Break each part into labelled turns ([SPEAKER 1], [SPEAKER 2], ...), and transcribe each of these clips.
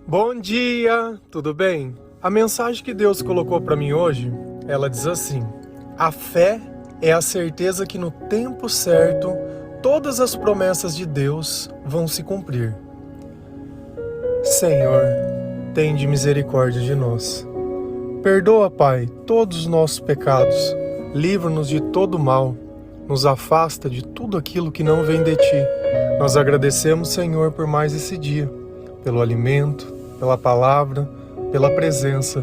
[SPEAKER 1] Bom dia, tudo bem? A mensagem que Deus colocou para mim hoje, ela diz assim: a fé é a certeza que no tempo certo todas as promessas de Deus vão se cumprir. Senhor, tende misericórdia de nós. Perdoa, Pai, todos os nossos pecados, livra-nos de todo mal, nos afasta de tudo aquilo que não vem de Ti. Nós agradecemos, Senhor, por mais esse dia, pelo alimento, pela palavra, pela presença.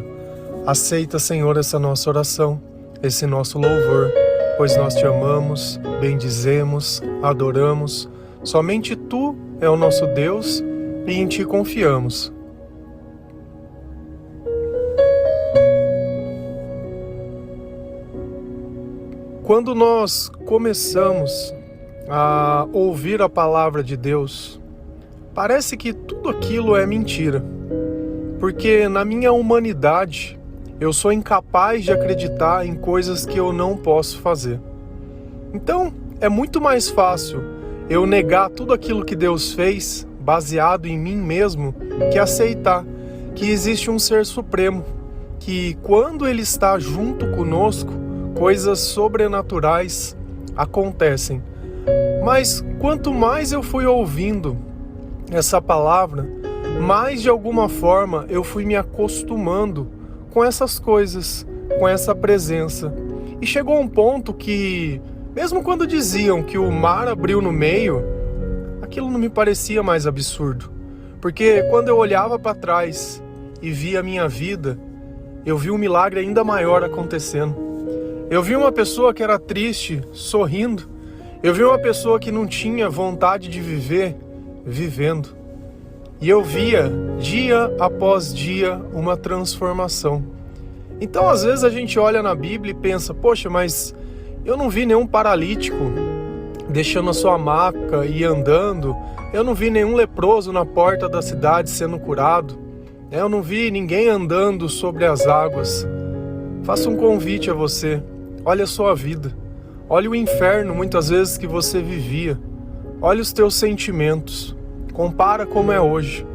[SPEAKER 1] Aceita, Senhor, essa nossa oração, esse nosso louvor, pois nós Te amamos, bendizemos, adoramos. Somente Tu é o nosso Deus e em Ti confiamos. Quando nós começamos a ouvir a palavra de Deus, parece que tudo aquilo é mentira, porque na minha humanidade eu sou incapaz de acreditar em coisas que eu não posso fazer. Então é muito mais fácil eu negar tudo aquilo que Deus fez, baseado em mim mesmo, que aceitar que existe um ser supremo, que quando Ele está junto conosco, coisas sobrenaturais acontecem. Mas quanto mais eu fui ouvindo essa palavra, mais de alguma forma eu fui me acostumando com essas coisas, com essa presença. E chegou um ponto que, mesmo quando diziam que o mar abriu no meio, aquilo não me parecia mais absurdo. Porque quando eu olhava para trás e via a minha vida, eu vi um milagre ainda maior acontecendo. Eu vi uma pessoa que era triste, sorrindo. Eu vi uma pessoa que não tinha vontade de viver, vivendo. E eu via, dia após dia, uma transformação. Então, às vezes a gente olha na Bíblia e pensa, poxa, mas eu não vi nenhum paralítico deixando a sua maca e andando. Eu não vi nenhum leproso na porta da cidade sendo curado. Eu não vi ninguém andando sobre as águas. Faço um convite a você. Olha a sua vida. Olha o inferno, muitas vezes, que você vivia. Olha os teus sentimentos. Compara como é hoje.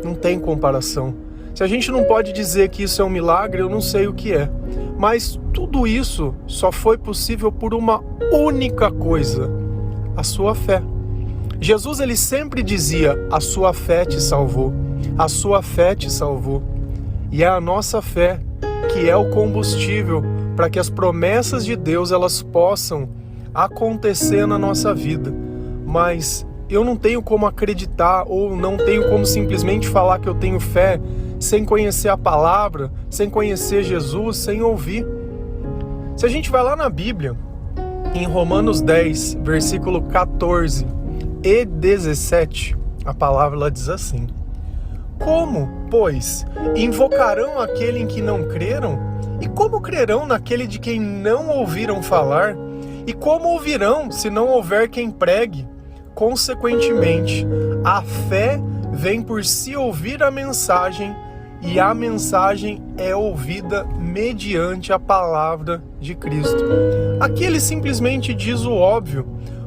[SPEAKER 1] Não tem comparação. Se a gente não pode dizer que isso é um milagre, eu não sei o que é. Mas tudo isso só foi possível por uma única coisa: a sua fé. Jesus, ele sempre dizia: a sua fé te salvou. A sua fé te salvou. E é a nossa fé que é o combustível para que as promessas de Deus elas possam acontecer na nossa vida. Mas eu não tenho como acreditar ou não tenho como simplesmente falar que eu tenho fé sem conhecer a palavra, sem conhecer Jesus, sem ouvir. Se a gente vai lá na Bíblia, em Romanos 10, versículo 14 e 17, a palavra ela diz assim: como, pois, invocarão aquele em que não creram? E como crerão naquele de quem não ouviram falar? E como ouvirão se não houver quem pregue? Consequentemente, a fé vem por se ouvir a mensagem, e a mensagem é ouvida mediante a palavra de Cristo. Aqui ele simplesmente diz o óbvio: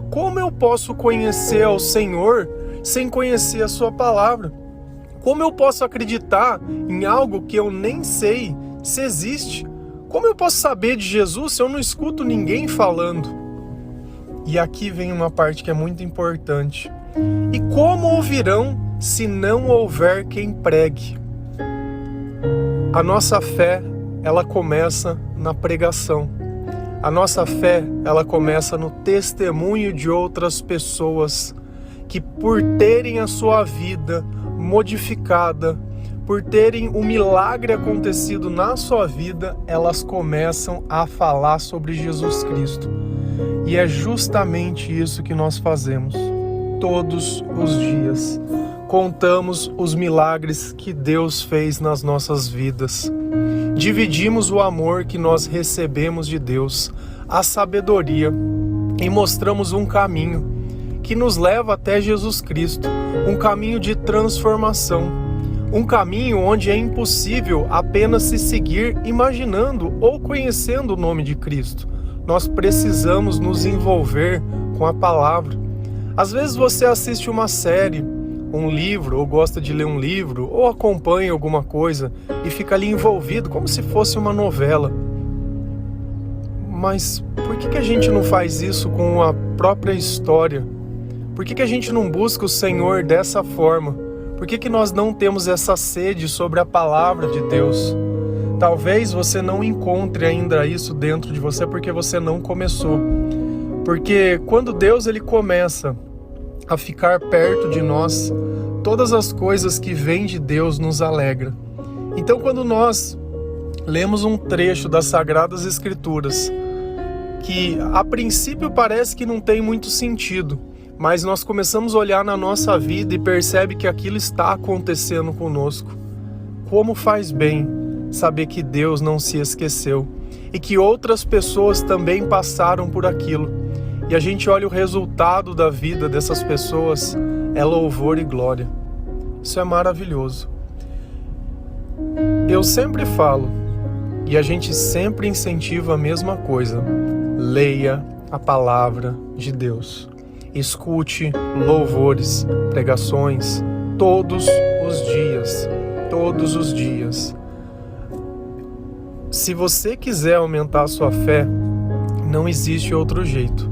[SPEAKER 1] como eu posso conhecer ao Senhor sem conhecer a sua palavra? Como eu posso acreditar em algo que eu nem sei se existe? Como eu posso saber de Jesus se eu não escuto ninguém falando? E aqui vem uma parte que é muito importante. E como ouvirão se não houver quem pregue? A nossa fé, ela começa na pregação. A nossa fé, ela começa no testemunho de outras pessoas que, por terem a sua vida modificada, por terem um milagre acontecido na sua vida, elas começam a falar sobre Jesus Cristo. E é justamente isso que nós fazemos todos os dias. Contamos os milagres que Deus fez nas nossas vidas. Dividimos o amor que nós recebemos de Deus, a sabedoria, e mostramos um caminho que nos leva até Jesus Cristo, um caminho de transformação, um caminho onde é impossível apenas se seguir imaginando ou conhecendo o nome de Cristo. Nós precisamos nos envolver com a palavra. Às vezes você assiste uma série um livro, ou gosta de ler um livro, ou acompanha alguma coisa e fica ali envolvido como se fosse uma novela. Mas por que a gente não faz isso com a própria história? Por que a gente não busca o Senhor dessa forma? Por que nós não temos essa sede sobre a palavra de Deus? Talvez você não encontre ainda isso dentro de você porque você não começou. Porque quando Deus ele começa a ficar perto de nós, todas as coisas que vêm de Deus nos alegram. Então quando nós lemos um trecho das Sagradas Escrituras, que a princípio parece que não tem muito sentido, mas nós começamos a olhar na nossa vida e percebe que aquilo está acontecendo conosco. Como faz bem saber que Deus não se esqueceu e que outras pessoas também passaram por aquilo. E a gente olha o resultado da vida dessas pessoas, é louvor e glória. Isso é maravilhoso. Eu sempre falo, e a gente sempre incentiva a mesma coisa: leia a palavra de Deus. Escute louvores, pregações, todos os dias. Todos os dias. Se você quiser aumentar a sua fé, não existe outro jeito.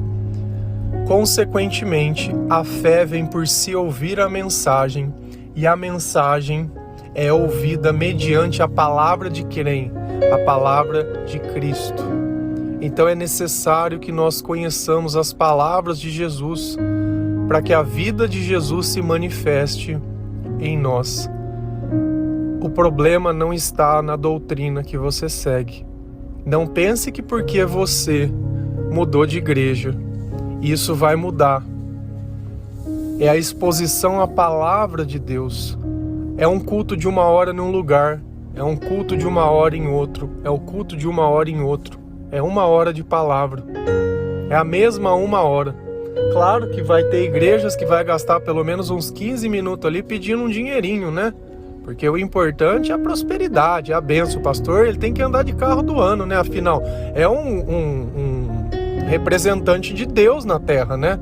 [SPEAKER 1] Consequentemente, a fé vem por se ouvir a mensagem, e a mensagem é ouvida mediante a palavra de quem? A palavra de Cristo. Então é necessário que nós conheçamos as palavras de Jesus, para que a vida de Jesus se manifeste em nós. O problema não está na doutrina que você segue. Não pense que porque você mudou de igreja, isso vai mudar. É a exposição à palavra de Deus. É um culto de 1 hora num lugar, é um culto de 1 hora em outro, é o culto de 1 hora em outro. É 1 hora de palavra. É a mesma 1 hora. Claro que vai ter igrejas que vai gastar pelo menos uns 15 minutos ali pedindo um dinheirinho, né? Porque o importante é a prosperidade, é a bênção. O pastor, ele tem que andar de carro do ano, né? Afinal, é um representante de Deus na terra, né?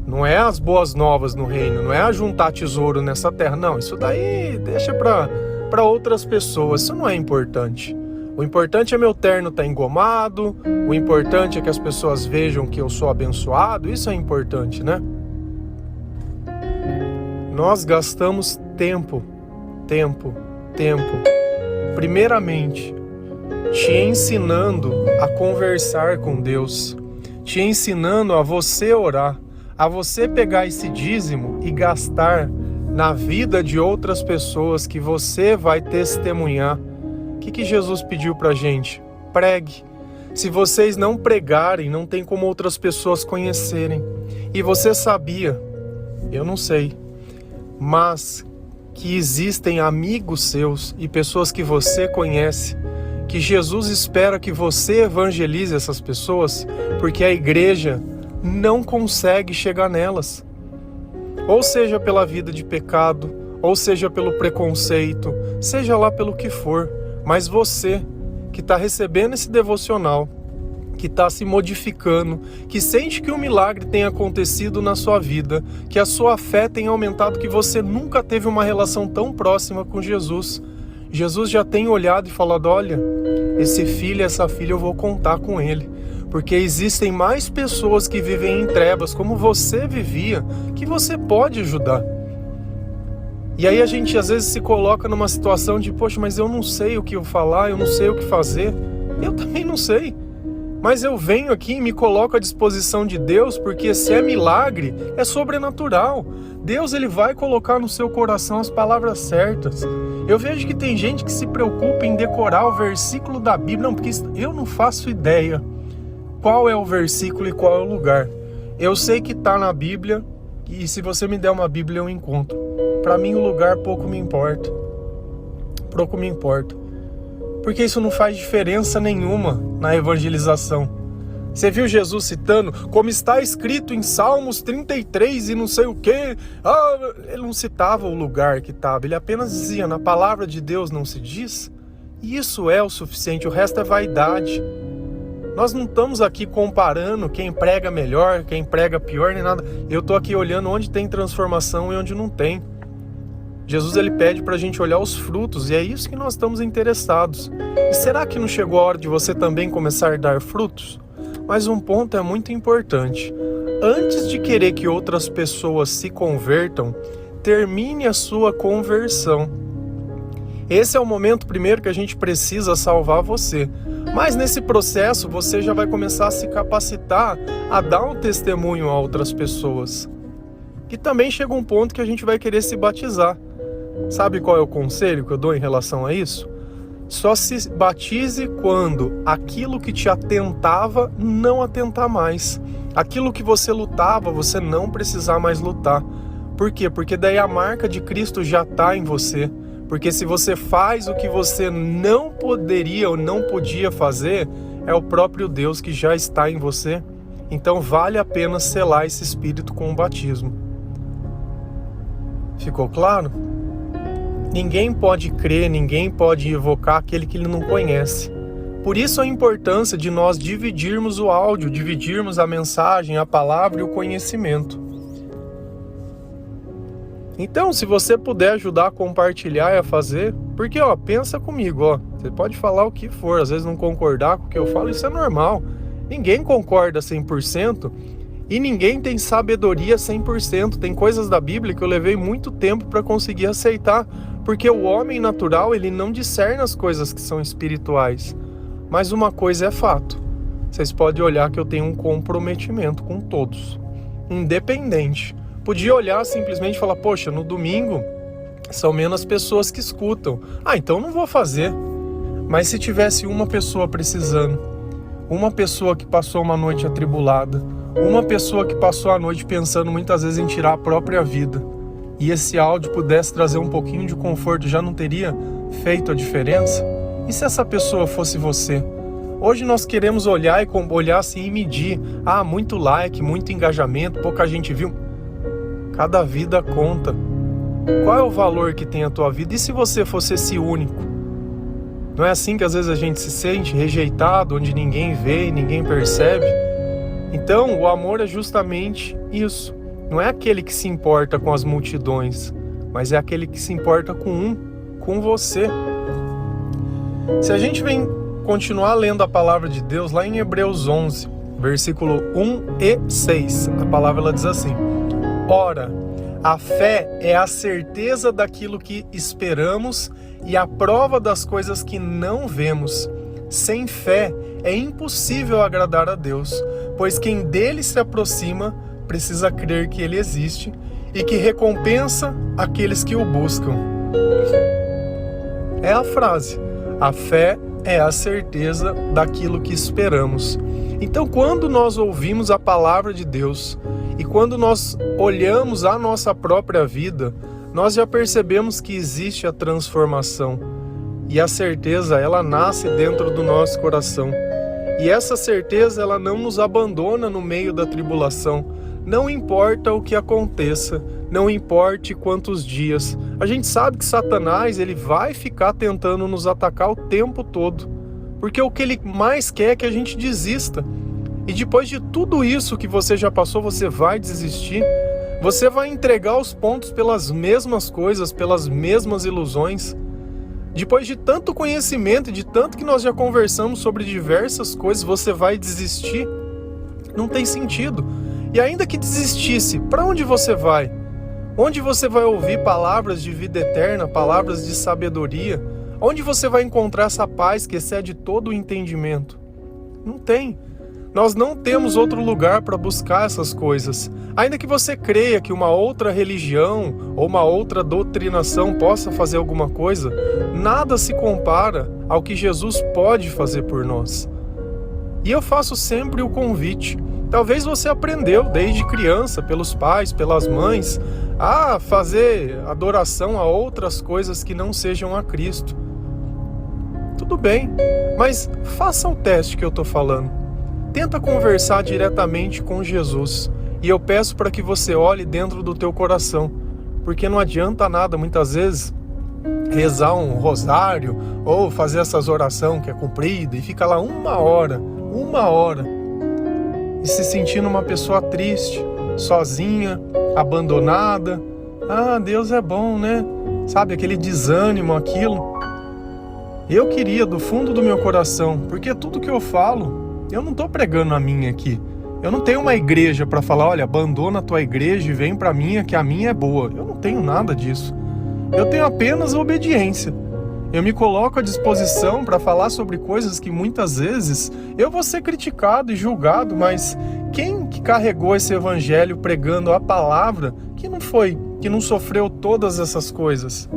[SPEAKER 1] Não é as boas novas no reino, não é ajuntar tesouro nessa terra. Não, isso daí deixa para outras pessoas. Isso não é importante. O importante é meu terno estar engomado, o importante é que as pessoas vejam que eu sou abençoado, isso é importante, né? Nós gastamos tempo, primeiramente, te ensinando a conversar com Deus, te ensinando a você orar, a você pegar esse dízimo e gastar na vida de outras pessoas que você vai testemunhar. O que Jesus pediu pra gente? Pregue. Se vocês não pregarem, não tem como outras pessoas conhecerem. E você sabia, eu não sei, mas que existem amigos seus e pessoas que você conhece, que Jesus espera que você evangelize essas pessoas, porque a igreja não consegue chegar nelas. Ou seja pela vida de pecado, ou seja pelo preconceito, seja lá pelo que for. Mas você, que está recebendo esse devocional, que está se modificando, que sente que um milagre tem acontecido na sua vida, que a sua fé tem aumentado, que você nunca teve uma relação tão próxima com Jesus. Jesus já tem olhado e falado: olha, esse filho, essa filha, eu vou contar com ele. Porque existem mais pessoas que vivem em trevas, como você vivia, que você pode ajudar. E aí a gente às vezes se coloca numa situação de: poxa, mas eu não sei o que eu falar, eu não sei o que fazer. Eu também não sei. Mas eu venho aqui e me coloco à disposição de Deus, porque se é milagre, é sobrenatural. Deus, ele vai colocar no seu coração as palavras certas. Eu vejo que tem gente que se preocupa em decorar o versículo da Bíblia. Não, porque eu não faço ideia qual é o versículo e qual é o lugar. Eu sei que está na Bíblia, e se você me der uma Bíblia eu encontro. Para mim o lugar pouco me importa. Pouco me importa. Porque isso não faz diferença nenhuma na evangelização. Você viu Jesus citando, como está escrito em Salmos 33 e não sei o quê. Ele não citava o lugar que estava, ele apenas dizia: na palavra de Deus não se diz. E isso é o suficiente, o resto é vaidade. Nós não estamos aqui comparando quem prega melhor, quem prega pior, nem nada. Eu estou aqui olhando onde tem transformação e onde não tem. Jesus ele pede para a gente olhar os frutos, e é isso que nós estamos interessados. E será que não chegou a hora de você também começar a dar frutos? Mas um ponto é muito importante. Antes de querer que outras pessoas se convertam, termine a sua conversão. Esse é o momento primeiro que a gente precisa salvar você. Mas nesse processo você já vai começar a se capacitar a dar um testemunho a outras pessoas. E também chega um ponto que a gente vai querer se batizar. Sabe qual é o conselho que eu dou em relação a isso? Só se batize quando aquilo que te atentava não atentar mais. Aquilo que você lutava, você não precisar mais lutar. Por quê? Porque daí a marca de Cristo já está em você. Porque se você faz o que você não poderia ou não podia fazer, é o próprio Deus que já está em você. Então vale a pena selar esse espírito com o batismo. Ficou claro? Ninguém pode crer, ninguém pode evocar aquele que ele não conhece. Por isso a importância de nós dividirmos o áudio, dividirmos a mensagem, a palavra e o conhecimento. Então, se você puder ajudar a compartilhar e a fazer, porque pensa comigo, você pode falar o que for, às vezes não concordar com o que eu falo, isso é normal. Ninguém concorda 100%. E ninguém tem sabedoria 100%. Tem coisas da Bíblia que eu levei muito tempo para conseguir aceitar, porque o homem natural, ele não discerne as coisas que são espirituais. Mas uma coisa é fato. Vocês podem olhar que eu tenho um comprometimento com todos, independente. Podia olhar simplesmente e falar, poxa, no domingo são menos pessoas que escutam. Então não vou fazer. Mas se tivesse uma pessoa precisando, uma pessoa que passou uma noite atribulada, uma pessoa que passou a noite pensando muitas vezes em tirar a própria vida, e esse áudio pudesse trazer um pouquinho de conforto, já não teria feito a diferença? E se essa pessoa fosse você? Hoje nós queremos olhar assim e medir. Muito like, muito engajamento, pouca gente viu. Cada vida conta. Qual é o valor que tem a tua vida? E se você fosse esse único? Não é assim que às vezes a gente se sente rejeitado, onde ninguém vê e ninguém percebe? Então, o amor é justamente isso. Não é aquele que se importa com as multidões, mas é aquele que se importa com você. Se a gente vem continuar lendo a palavra de Deus, lá em Hebreus 11, versículo 1 e 6, a palavra ela diz assim: Ora, a fé é a certeza daquilo que esperamos e a prova das coisas que não vemos. Sem fé é impossível agradar a Deus, pois quem dele se aproxima precisa crer que ele existe e que recompensa aqueles que o buscam. É a frase. A fé é a certeza daquilo que esperamos. Então, quando nós ouvimos a palavra de Deus e quando nós olhamos a nossa própria vida, nós já percebemos que existe a transformação. E a certeza, ela nasce dentro do nosso coração. E essa certeza, ela não nos abandona no meio da tribulação. Não importa o que aconteça, não importe quantos dias. A gente sabe que Satanás, ele vai ficar tentando nos atacar o tempo todo. Porque o que ele mais quer é que a gente desista. E depois de tudo isso que você já passou, você vai desistir. Você vai entregar os pontos pelas mesmas coisas, pelas mesmas ilusões. Depois de tanto conhecimento e de tanto que nós já conversamos sobre diversas coisas, você vai desistir? Não tem sentido. E ainda que desistisse, para onde você vai? Onde você vai ouvir palavras de vida eterna, palavras de sabedoria? Onde você vai encontrar essa paz que excede todo o entendimento? Não tem. Nós não temos outro lugar para buscar essas coisas. Ainda que você creia que uma outra religião ou uma outra doutrinação possa fazer alguma coisa, nada se compara ao que Jesus pode fazer por nós. E eu faço sempre o convite. Talvez você aprendeu desde criança, pelos pais, pelas mães, a fazer adoração a outras coisas que não sejam a Cristo. Tudo bem, mas faça o teste que eu estou falando. Tenta conversar diretamente com Jesus. E eu peço para que você olhe dentro do teu coração. Porque não adianta nada, muitas vezes, rezar um rosário ou fazer essas orações que é comprida e fica lá uma hora, e se sentindo uma pessoa triste, sozinha, abandonada. Deus é bom, né? sabe, aquele desânimo, aquilo. Eu queria do fundo do meu coração, porque tudo que eu falo, eu não estou pregando a minha aqui. Eu não tenho uma igreja para falar, olha, abandona a tua igreja e vem para a minha, que a minha é boa. Eu não tenho nada disso. Eu tenho apenas a obediência. Eu me coloco à disposição para falar sobre coisas que muitas vezes eu vou ser criticado e julgado, mas quem que carregou esse evangelho pregando a palavra que não sofreu todas essas coisas?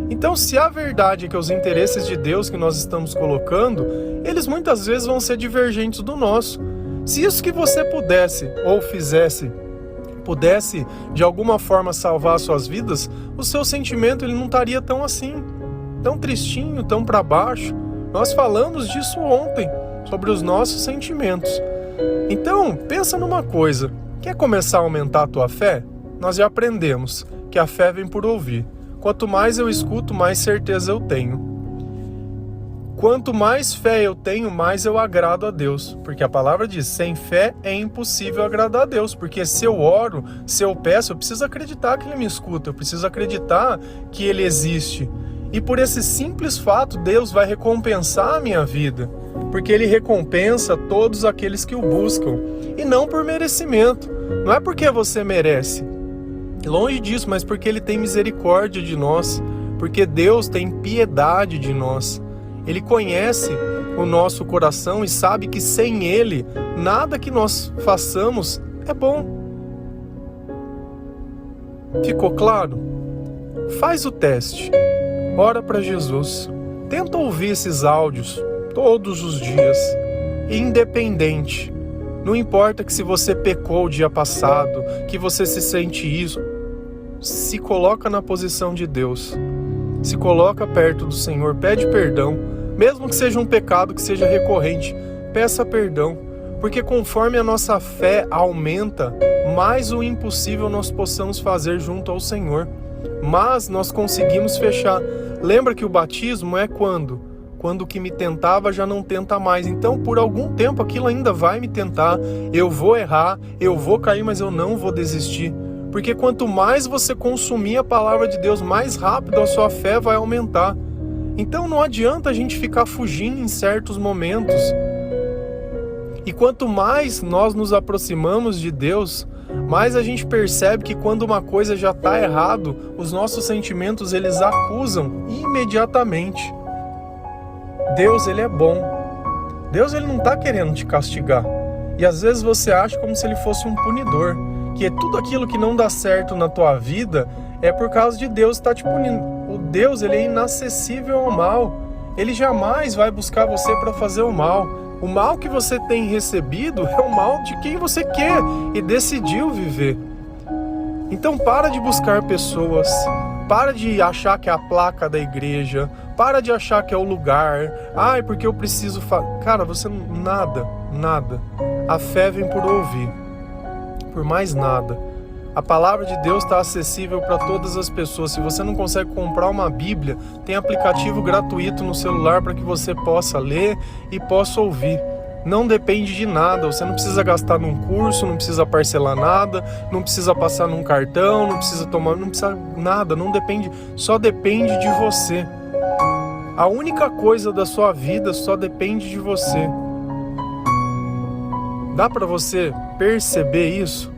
[SPEAKER 1] Então, se a verdade é que os interesses de Deus que nós estamos colocando, eles muitas vezes vão ser divergentes do nosso. Se isso que você pudesse ou pudesse de alguma forma salvar suas vidas, o seu sentimento ele não estaria tão assim, tão tristinho, tão para baixo. Nós falamos disso ontem, sobre os nossos sentimentos. Então, pensa numa coisa, quer começar a aumentar a tua fé? Nós já aprendemos que a fé vem por ouvir. Quanto mais eu escuto, mais certeza eu tenho. Quanto mais fé eu tenho, mais eu agrado a Deus. Porque a palavra diz, sem fé é impossível agradar a Deus. Porque se eu oro, se eu peço, eu preciso acreditar que Ele me escuta. Eu preciso acreditar que Ele existe. E por esse simples fato, Deus vai recompensar a minha vida. Porque Ele recompensa todos aqueles que o buscam. E não por merecimento. Não é porque você merece. Longe disso, mas porque Ele tem misericórdia de nós. Porque Deus tem piedade de nós. Ele conhece o nosso coração e sabe que sem Ele, nada que nós façamos é bom. Ficou claro? Faz o teste. Ora para Jesus. Tenta ouvir esses áudios todos os dias. Independente. Não importa que se você pecou o dia passado, que você se sente isso. Se coloca na posição de Deus. Se coloca perto do Senhor. Pede perdão. Mesmo que seja um pecado, que seja recorrente, peça perdão, porque conforme a nossa fé aumenta, mais o impossível nós possamos fazer junto ao Senhor. Mas nós conseguimos fechar. Lembra que o batismo é quando? Quando o que me tentava já não tenta mais. Então, por algum tempo, aquilo ainda vai me tentar. Eu vou errar, eu vou cair, mas eu não vou desistir. Porque quanto mais você consumir a palavra de Deus, mais rápido a sua fé vai aumentar. Então não adianta a gente ficar fugindo em certos momentos. E quanto mais nós nos aproximamos de Deus, mais a gente percebe que quando uma coisa já está errado, os nossos sentimentos eles acusam imediatamente. Deus ele é bom. Deus ele não está querendo te castigar. E às vezes você acha como se ele fosse um punidor, que tudo aquilo que não dá certo na tua vida é por causa de Deus estar te punindo. O Deus, ele é inacessível ao mal. Ele jamais vai buscar você para fazer o mal. O mal que você tem recebido é o mal de quem você quer e decidiu viver. Então para de buscar pessoas. Para de achar que é a placa da igreja. Para de achar que é o lugar. Ai, porque eu preciso... Cara, você nada. A fé vem por ouvir. Por mais nada. A palavra de Deus está acessível para todas as pessoas. Se você não consegue comprar uma Bíblia, tem aplicativo gratuito no celular para que você possa ler e possa ouvir. Não depende de nada, você não precisa gastar num curso, não precisa parcelar nada, não precisa passar num cartão, não precisa nada, não depende, só depende de você. A única coisa da sua vida só depende de você. Dá para você perceber isso?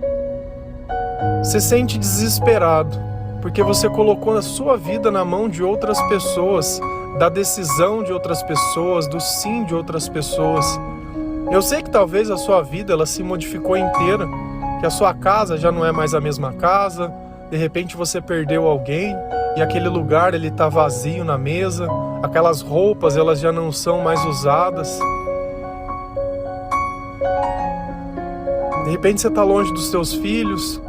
[SPEAKER 1] Você sente desesperado, porque você colocou a sua vida na mão de outras pessoas, da decisão de outras pessoas, do sim de outras pessoas. Eu sei que talvez a sua vida ela se modificou inteira, que a sua casa já não é mais a mesma casa, de repente você perdeu alguém e aquele lugar ele está vazio na mesa, aquelas roupas elas já não são mais usadas. De repente você está longe dos seus filhos,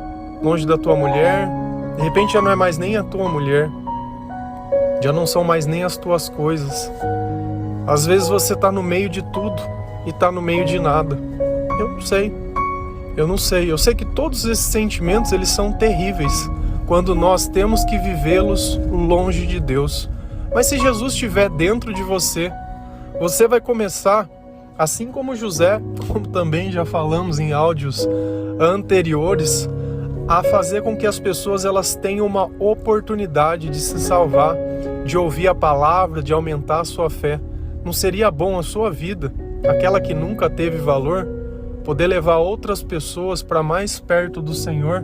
[SPEAKER 1] longe da tua mulher, de repente já não é mais nem a tua mulher, já não são mais nem as tuas coisas. Às vezes você está no meio de tudo e está no meio de nada. Eu não sei. Eu sei que todos esses sentimentos eles são terríveis quando nós temos que vivê-los longe de Deus. Mas se Jesus estiver dentro de você, você vai começar, assim como José, como também já falamos em áudios anteriores, a fazer com que as pessoas elas tenham uma oportunidade de se salvar, de ouvir a palavra, de aumentar a sua fé. Não seria bom a sua vida, aquela que nunca teve valor, poder levar outras pessoas para mais perto do Senhor?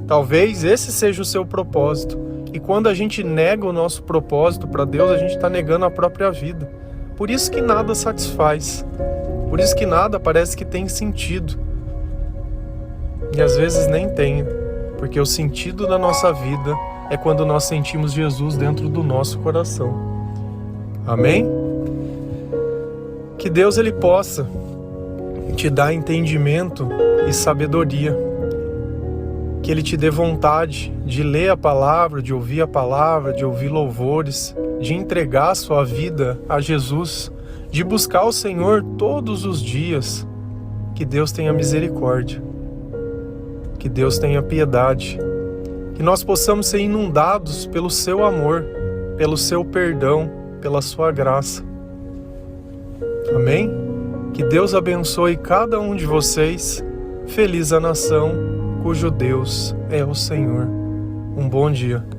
[SPEAKER 1] Talvez esse seja o seu propósito. E quando a gente nega o nosso propósito para Deus, a gente está negando a própria vida. Por isso que nada satisfaz. Por isso que nada parece que tem sentido. E às vezes nem tem. Porque o sentido da nossa vida é quando nós sentimos Jesus dentro do nosso coração. Amém? Que Deus ele possa te dar entendimento e sabedoria. Que Ele te dê vontade de ler a palavra, de ouvir a palavra, de ouvir louvores, de entregar a sua vida a Jesus, de buscar o Senhor todos os dias. Que Deus tenha misericórdia. Que Deus tenha piedade. Que nós possamos ser inundados pelo seu amor, pelo seu perdão, pela sua graça. Amém? Que Deus abençoe cada um de vocês. Feliz a nação cujo Deus é o Senhor. Um bom dia.